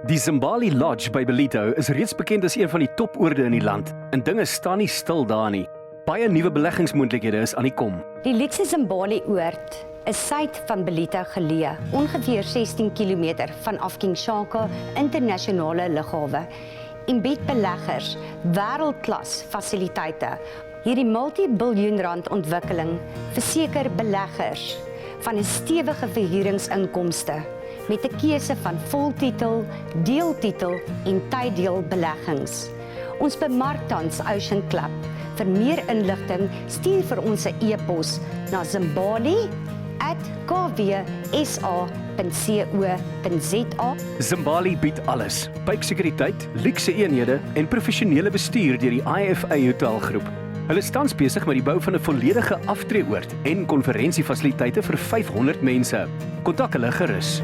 Die Zimbali Lodge by Ballito is reeds bekend as een van die topoorde in die land en dinge staan nie stil daar nie. Baie nuwe beleggingsmoontlikhede is aan die kom. Die luukse Zimbali oord is suid van Ballito geleë, ongeveer 16 km vanaf King Shaka internasionale lughawe en bied beleggers wêreldklas fasiliteite. Hierdie multi-biljoen-rand ontwikkeling verseker beleggers van 'n stewige verhuuringsinkomste met 'n keuse van voltitel, deeltitel en tyddeelbeleggings. Ons bemark tans Ocean Club. Vir meer inligting stuur vir ons 'n e-pos na zimbali@kwsa.co.za. Zimbali bied alles: buiksekuriteit, luukse eenhede en professionele bestuur deur die IFA Hotelgroep. Hulle is tans besig met die bou van 'n volledige aftreeoord en konferensiefasiliteite vir 500 mense. Kontak hulle gerus.